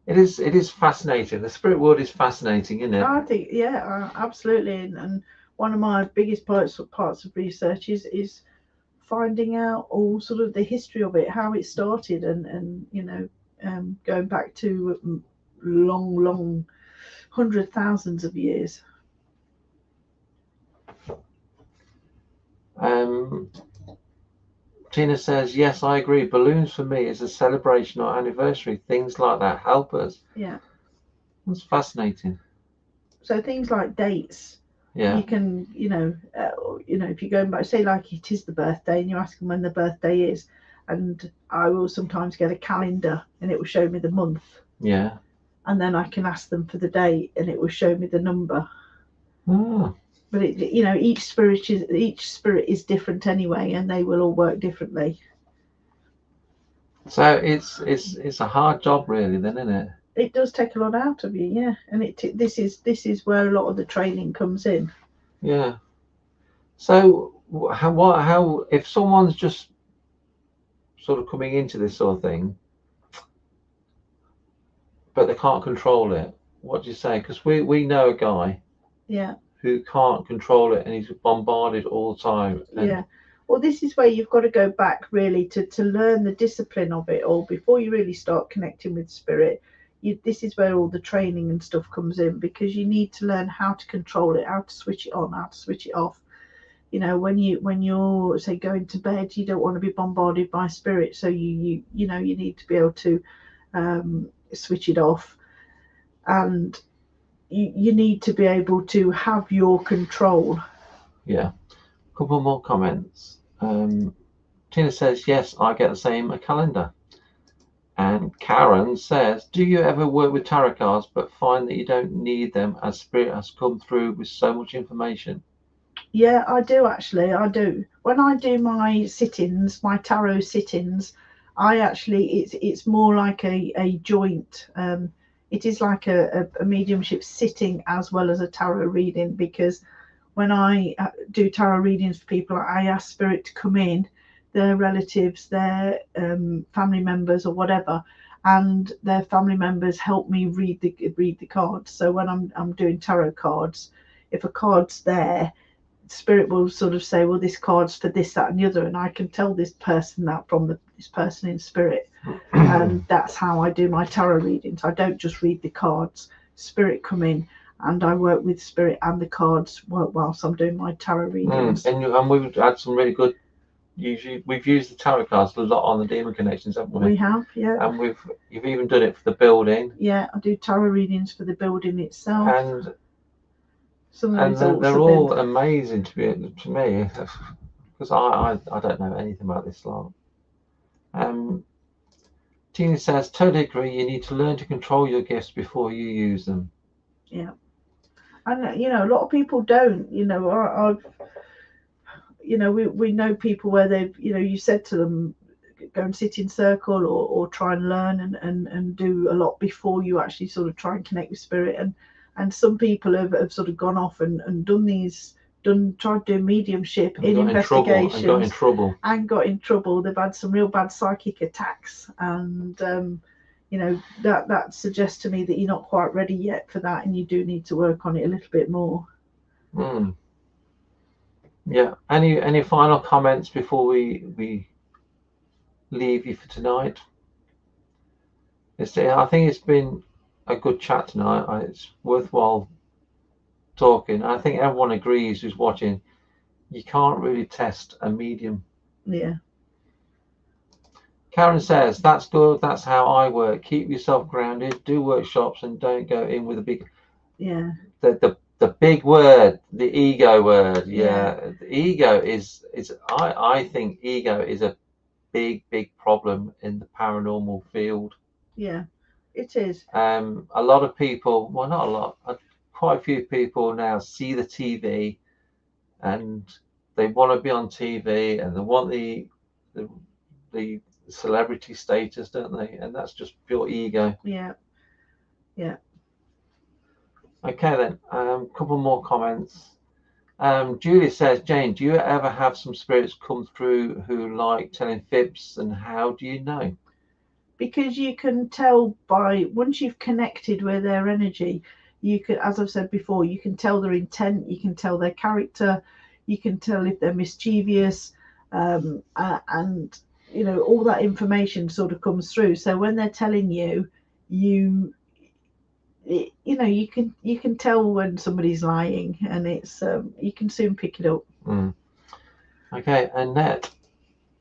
It is fascinating. The spirit world is fascinating, isn't it? I think, absolutely. And one of my biggest parts of research is finding out all sort of the history of it, how it started, and going back to long hundred thousands of years. Tina says, yes, I agree. Balloons for me is a celebration or anniversary. Things like that help us. Yeah. That's fascinating. So things like dates, Yeah. you can, if you're going back, say like it is the birthday, and you ask them when the birthday is, and I will sometimes get a calendar, and it will show me the month. Yeah. And then I can ask them for the date, and it will show me the number. Oh. But each spirit is different anyway, and they will all work differently. So it's a hard job, really, then, isn't it? It does take a lot out of you, yeah. And this is where a lot of the training comes in. Yeah. So how if someone's just sort of coming into this sort of thing, but they can't control it, what do you say? Because we know a guy. Yeah. Who can't control it, and he's bombarded all the time. Yeah. Well, this is where you've got to go back really to learn the discipline of it all before you really start connecting with spirit. This is where all the training and stuff comes in, because you need to learn how to control it, how to switch it on, how to switch it off. When you're say going to bed, you don't want to be bombarded by spirit, so you need to be able to switch it off, and you need to be able to have your control. Yeah. A couple more comments. Tina says, yes, I get the same, a calendar. And Karen says, do you ever work with tarot cards but find that you don't need them as spirit has come through with so much information? Yeah, I do actually. I do. When I do my sit-ins, my tarot sit-ins, it's more like a joint. It is like a mediumship sitting as well as a tarot reading, because when I do tarot readings for people, I ask spirit to come in, their relatives, their family members or whatever, and their family members help me read the cards. So when I'm doing tarot cards, if a card's there, spirit will sort of say, well, this card's for this, that, and the other, and I can tell this person that from this person in spirit. And that's how I do my tarot readings. I don't just read the cards. Spirit come in, and I work with spirit and the cards whilst I'm doing my tarot readings. And we've had some really good. Usually, we've used the tarot cards a lot on the Demon Connections, haven't we? We have, yeah. And you've even done it for the building. Yeah, I do tarot readings for the building itself. And they're all amazing to me, because I don't know anything about this lot. Tina says, totally agree. You need to learn to control your gifts before you use them. Yeah, and a lot of people don't. I've we know people where they've you said to them, go and sit in circle or try and learn and do a lot before you actually sort of try and connect with spirit, and some people have sort of gone off and tried to do mediumship in investigations and got in trouble. They've had some real bad psychic attacks, and that suggests to me that you're not quite ready yet for that, and you do need to work on it a little bit more. Yeah. Any final comments before we leave you for tonight? I think it's been a good chat tonight. It's worthwhile talking. I think everyone agrees who's watching, you can't really test a medium. Yeah. Karen says, that's good. That's how I work. Keep yourself grounded. Do workshops and don't go in with a big. Yeah. The big word, the ego word. Yeah. The ego is I think ego is a big problem in the paranormal field. Yeah, it is. A lot of people, well, not a lot, quite a few people now see the TV, and they want to be on TV, and they want the celebrity status, don't they? And that's just pure ego. Yeah. Okay then, couple more comments. Julie says, Jane, do you ever have some spirits come through who like telling fibs, and how do you know? Because you can tell once you've connected with their energy, you can, as I've said before, you can tell their intent, you can tell their character, you can tell if they're mischievous, and all that information sort of comes through. So when they're telling you can tell when somebody's lying, and it's you can soon pick it up. Okay, Annette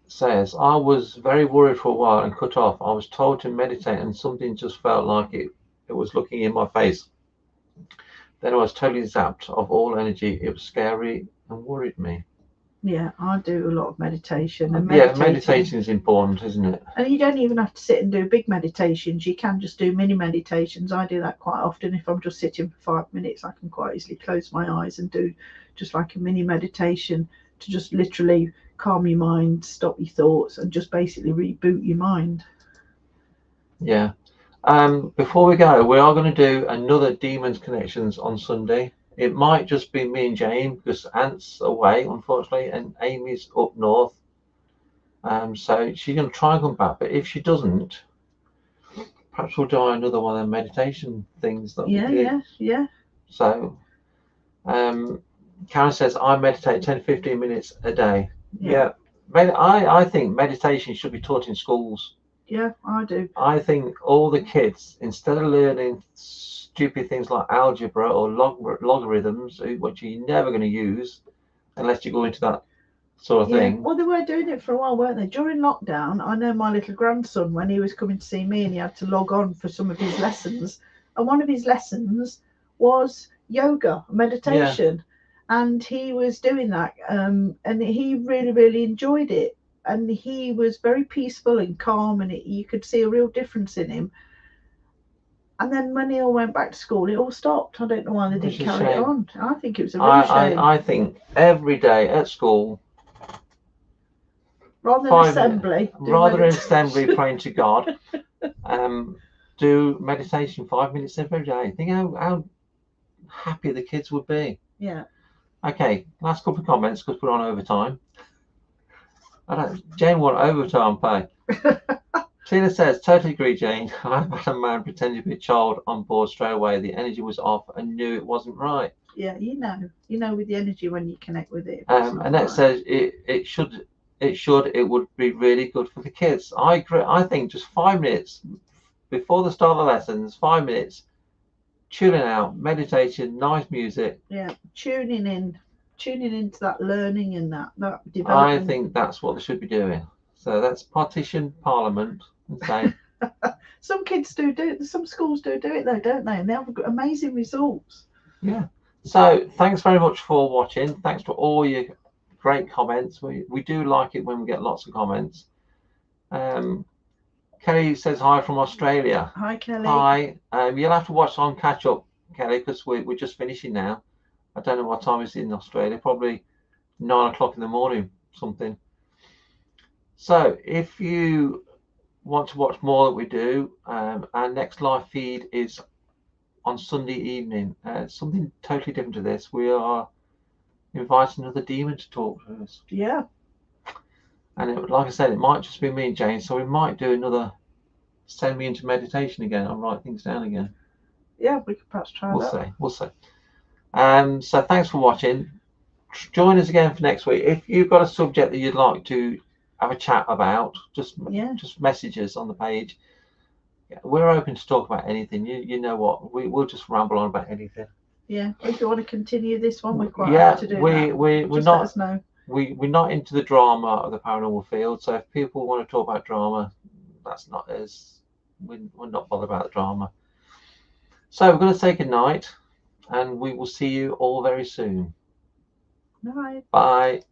says, I was very worried for a while and cut off. I was told to meditate and something just felt like it was looking in my face. Then I was totally zapped of all energy. It was scary and worried me. Yeah, I do a lot of meditation, and Yeah, meditation is important, isn't it? And you don't even have to sit and do big meditations. You can just do mini meditations. I do that quite often. If I'm just sitting for 5 minutes, I can quite easily close my eyes and do just like a mini meditation to just literally calm your mind, stop your thoughts, and just basically reboot your mind. Yeah. Before we go, we are going to do another Demons Connections on Sunday. It might just be me and Jane because Ant's away, unfortunately, and Amy's up north. So she's going to try and come back. But if she doesn't, perhaps we'll do another one of the meditation things that we did. Yeah. So, Karen says, I meditate 10 15 minutes a day. Yeah. I think meditation should be taught in schools. Yeah, I do. I think all the kids, instead of learning stupid things like algebra or logarithms, which you're never going to use unless you go into that sort of thing. Well, they were doing it for a while, weren't they? During lockdown, I know my little grandson, when he was coming to see me and he had to log on for some of his lessons, and one of his lessons was yoga, meditation. And he was doing that, and he really, really enjoyed it. And he was very peaceful and calm, and you could see a real difference in him. And then when he all went back to school, it all stopped. I don't know why they didn't carry it on. I think it was a real shame. I think every day at school, rather than assembly, praying to God, do meditation 5 minutes every day. Think how happy the kids would be. Yeah. Okay, last couple of comments because we're on overtime. Jane want overtime pay. Tina says, totally agree, Jane. I've had a man pretending to be a child on board straight away. The energy was off and knew it wasn't right. Yeah, you know with the energy when you connect with it. And that says it would be really good for the kids. I agree. I think just 5 minutes before the start of the lessons, 5 minutes, chilling out, meditation, nice music. Yeah, tuning into that learning and that development. I think that's what they should be doing. So that's partition Parliament. Okay. Some kids do it. Some schools do it though, don't they? And they have amazing results. Yeah. So thanks very much for watching. Thanks for all your great comments. We do like it when we get lots of comments. Kelly says hi from Australia. Hi, Kelly. Hi. You'll have to watch on catch up, Kelly, because we're just finishing now. I don't know what time it's in Australia. Probably 9 o'clock in the morning, something. So if you want to watch more that we do, our next live feed is on Sunday evening. Something totally different to this. We are inviting another demon to talk to us. Yeah. And like I said, it might just be me and Jane, so we might do another send me into meditation again and write things down again. Yeah, we could perhaps try that. We'll see. So thanks for watching. Join us again for next week. If you've got a subject that you'd like to have a chat about, just message us on the page. We're open to talk about anything. You know what? We'll just ramble on about anything. Yeah. If you want to continue this one, we're quite happy to do that. We're not. Let us know. We're not into the drama of the paranormal field. So if people want to talk about drama, that's not us. We're not bothered about the drama. So we're going to say goodnight, and we will see you all very soon. Bye. Bye.